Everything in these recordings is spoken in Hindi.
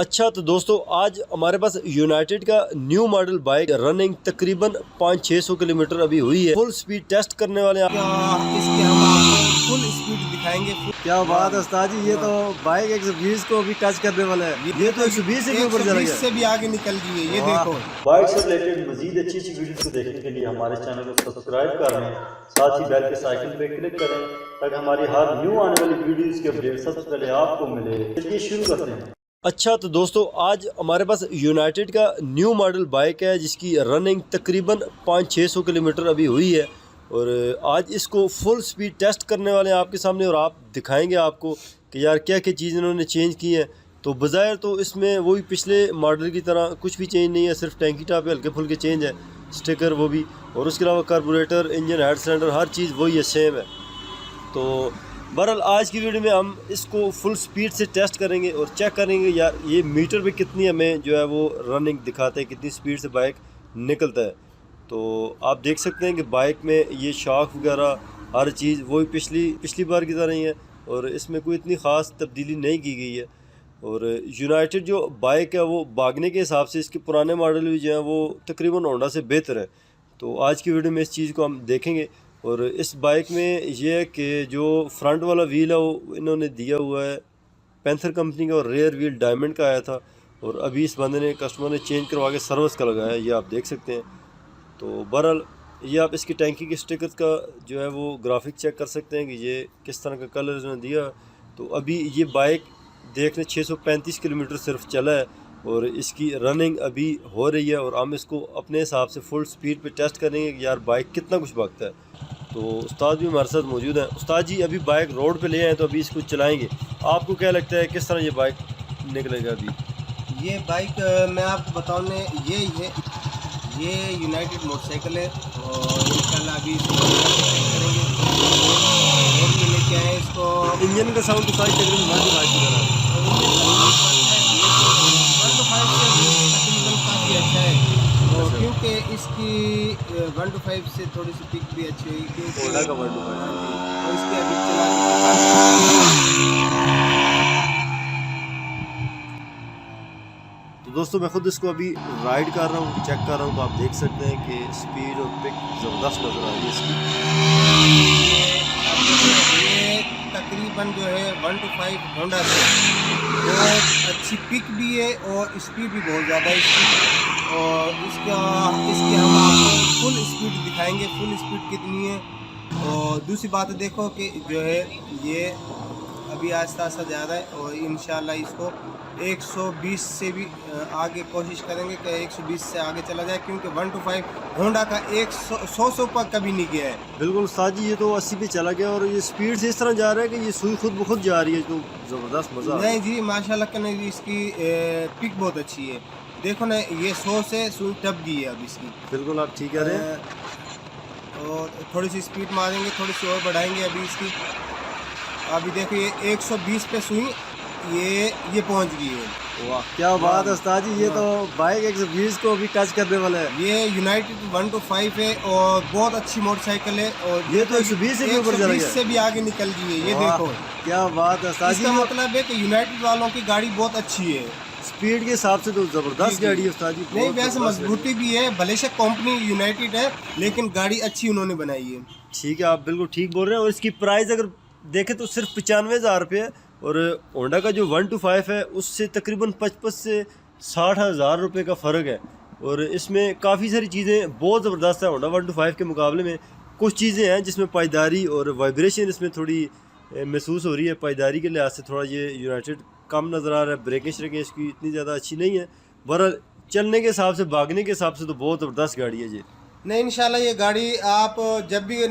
अच्छा तो दोस्तों आज हमारे पास यूनाइटेड का न्यू मॉडल बाइक रनिंग तकरीबन 500-600 किलोमीटर अभी हुई है। फुल स्पीड टेस्ट करने वाले हैं। इसकी हम आपको फुल स्पीड दिखाएंगे। क्या बात है उस्ताद जी, ये तो बाइक 120 को भी टच करने वाला है। ये तो 120 से भी ऊपर चला गया, से भी आगे निकल गई है। ये देखो बाइक से रिलेटेड मजीद अच्छी अच्छी वीडियोस को देखने के लिए हमारे चैनल को सब्सक्राइब कर लें, साथ ही बेल के आइकन पे क्लिक करें ताकि हमारी हर न्यू आने वाली वीडियोस के अपडेट सबसे पहले आपको मिले। चलिए शुरू करते हैं। अच्छा तो दोस्तों आज हमारे पास यूनाइटेड का न्यू मॉडल बाइक है जिसकी रनिंग तकरीबन 500-600 किलोमीटर अभी हुई है और आज इसको फुल स्पीड टेस्ट करने वाले हैं आपके सामने और आप दिखाएंगे आपको कि यार क्या क्या चीज़ इन्होंने चेंज की है। तो बज़ाहिर तो इसमें वही पिछले मॉडल की तरह कुछ भी चेंज नहीं है, सिर्फ टैंकी टाप पे हल्के फुल्के चेंज है, स्टिकर वो भी, और उसके अलावा कार्बोरेटर, इंजन, हेड सिलेंडर, हर चीज़ वही है, सेम है। तो बहरहाल आज की वीडियो में हम इसको फुल स्पीड से टेस्ट करेंगे और चेक करेंगे यार ये मीटर पे कितनी हमें जो है वो रनिंग दिखाते हैं, कितनी स्पीड से बाइक निकलता है। तो आप देख सकते हैं कि बाइक में ये शॉक वगैरह हर चीज़ वही पिछली बार की तरह ही है और इसमें कोई इतनी ख़ास तब्दीली नहीं की गई है। और यूनाइटेड जो बाइक है वो भागने के हिसाब से इसके पुराने मॉडल भी जो हैं वो तकरीबन होंडा से बेहतर है। तो आज की वीडियो में इस चीज़ को हम देखेंगे। और इस बाइक में ये है कि जो फ्रंट वाला व्हील है वो इन्होंने दिया हुआ है पैंथर कंपनी का और रेयर व्हील डायमंड का आया था और अभी इस बंदे ने कस्टमर ने चेंज करवा के सर्विस का लगाया है, ये आप देख सकते हैं। तो बहरहाल ये आप इसकी टैंकी के स्टिकर का जो है वो ग्राफिक चेक कर सकते हैं कि ये किस तरह का कलर इन्होंने दिया। तो अभी ये बाइक देख लें 635 किलोमीटर सिर्फ चला है और इसकी रनिंग अभी हो रही है और हम इसको अपने हिसाब से फुल स्पीड पे टेस्ट करेंगे कि यार बाइक कितना कुछ भागता है। तो उस्ताद भी हमारे साथ मौजूद हैं। उस्ताद जी अभी बाइक रोड पे ले आए तो अभी इसको चलाएंगे, आपको क्या लगता है किस तरह ये बाइक निकलेगा अभी? ये बाइक मैं आपको बताऊँ ये यूनाइटेड मोटरसाइकिल है और इंशाल्लाह अभी इसको करेंगे रोड पे लेके आए इसको। इंजन का साउंड तो सारी तकरीबन बाइक की तरह तकरीबन काफ़ी अच्छा है और क्योंकि इसकी 1 to 5 से थोड़ी सी पिक भी अच्छी हुई क्योंकि होंडा का 1 to 5 और इसके अभी चला। तो दोस्तों मैं खुद इसको अभी राइड कर रहा हूँ, चेक कर रहा हूँ, तो आप देख सकते हैं कि स्पीड और पिक ज़बरदस्त नज़र आ रही है इसकी। ये तकरीबन जो है 1 to 5 होंडा से बहुत अच्छी पिक भी है और स्पीड भी बहुत ज़्यादा है इसकी। और इसकी हम आपको फुल स्पीड दिखाएंगे, फुल स्पीड कितनी है। और दूसरी बात देखो कि जो है ये अभी आहिस्ता आहिस्ता ज़्यादा है और इंशाल्लाह इसको 120 से भी आगे कोशिश करेंगे कि 120 से आगे चला जाए क्योंकि 1 to 5 होंडा का 100 पर कभी नहीं गया है। बिल्कुल उस्ताद जी, ये तो 80 पे चला गया और ये स्पीड से इस तरह जा रहा है कि ये सुई खुद ब खुद जा रही है, तो ज़बरदस्त मज़ा आ रहा है। नहीं जी माशाल्लाह करने इसकी पिक बहुत अच्छी है। देखो ना ये 100 से सुई टप गई है अब इसकी। बिल्कुल आप ठीक कह रहे हैं। और थोड़ी सी स्पीड मारेंगे, थोड़ी सी और बढ़ाएंगे अभी इसकी। अभी देखो ये 120 पे सुई ये पहुंच गई है। वाह क्या बात है उस्ताद जी, ये तो बाइक 120 को भी टच करने वाला है। ये यूनाइटेड 1 to 5 है और बहुत अच्छी मोटरसाइकिल है और ये तो 120 से भी ऊपर चला गया, से भी आगे निकल गई है। ये वाह, देखो क्या बात है उस्ताद जी। इसका मतलब है कि यूनाइटेड वालों की गाड़ी बहुत अच्छी है, स्पीड के हिसाब से तो जबरदस्त गाड़ी है उस्ताद जी। नहीं वैसे मजबूती भी है, भले से कंपनी यूनाइटेड है लेकिन गाड़ी अच्छी उन्होंने बनाई है। ठीक है, आप बिल्कुल ठीक बोल रहे हैं। और इसकी प्राइस अगर देखें तो सिर्फ 95,000 रुपये है और होंडा का जो 1 to 5 है उससे तकरीबन 55 से 60,000 रुपये का फ़र्क है। और इसमें काफ़ी सारी चीज़ें बहुत ज़बरदस्त है होंडा 1 to 5 के मुकाबले में। कुछ चीज़ें हैं जिसमें पायदारी और वाइब्रेशन इसमें थोड़ी महसूस हो रही है, पायदारी के लिहाज से थोड़ा ये यूनाइटेड कम नज़र आ रहा है। ब्रेकिंग श्रेकिंग इसकी इतनी ज़्यादा अच्छी नहीं है। बहरहाल चलने के हिसाब से, भागने के हिसाब से तो बहुत ज़बरदस्त गाड़ी है ये। नहीं इंशाल्लाह ये गाड़ी आप जब भी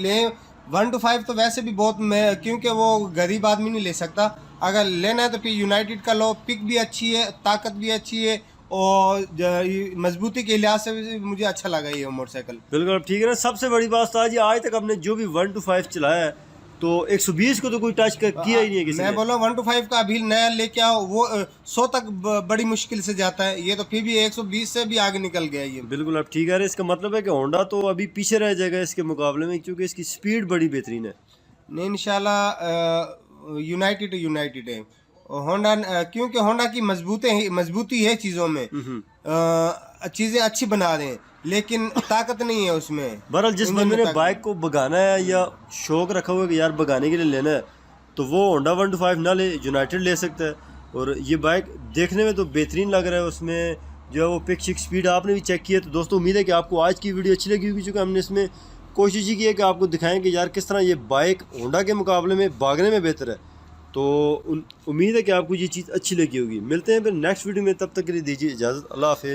लें 1 to 5 तो वैसे भी बहुत क्योंकि वो गरीब आदमी नहीं ले सकता। अगर लेना है तो फिर यूनाइटेड का लो, पिक भी अच्छी है, ताकत भी अच्छी है और मजबूती के लिहाज से भी मुझे अच्छा लगा ये मोटरसाइकिल। बिल्कुल ठीक है ना। सबसे बड़ी बात आज आज तक हमने जो भी 1 to 5 चलाया है तो 120 को तो कोई टच किया ही नहीं है किसी मैं ने। बोला 1 to 5 का अभी नया लेके आओ वो 100 तक बड़ी मुश्किल से जाता है, ये तो फिर भी 120 से भी आगे निकल गया ये। बिल्कुल आप ठीक है। इसका मतलब है कि होंडा तो अभी पीछे रह जाएगा इसके मुकाबले में क्योंकि इसकी स्पीड बड़ी बेहतरीन है। नहीं इंशाल्लाह यूनाइटेड है। होंडा क्योंकि होंडा की मजबूती है चीज़ों में, चीज़ें अच्छी बना रहे हैं, लेकिन ताकत नहीं है उसमें। बहरहाल जिस बंदे ने बाइक को भगाना है या शौक रखा हुआ है कि यार भगाने के लिए लेना है, तो वो होंडा 125 ना ले, यूनाइटेड ले सकता है। और ये बाइक देखने में तो बेहतरीन लग रहा है, उसमें जो है वो पिक शिक स्पीड आपने भी चेक किया। तो दोस्तों उम्मीद है कि आपको आज की वीडियो अच्छी लगी होगी, क्योंकि हमने इसमें कोशिश ही की है कि आपको दिखाएं कि यार किस तरह ये बाइक होंडा के मुकाबले में भागने में बेहतर है। तो उम्मीद है कि आपको ये चीज़ अच्छी लगी होगी। मिलते हैं फिर नेक्स्ट वीडियो में, तब तक के लिए दीजिए इजाज़त। अल्लाह हाफिज़।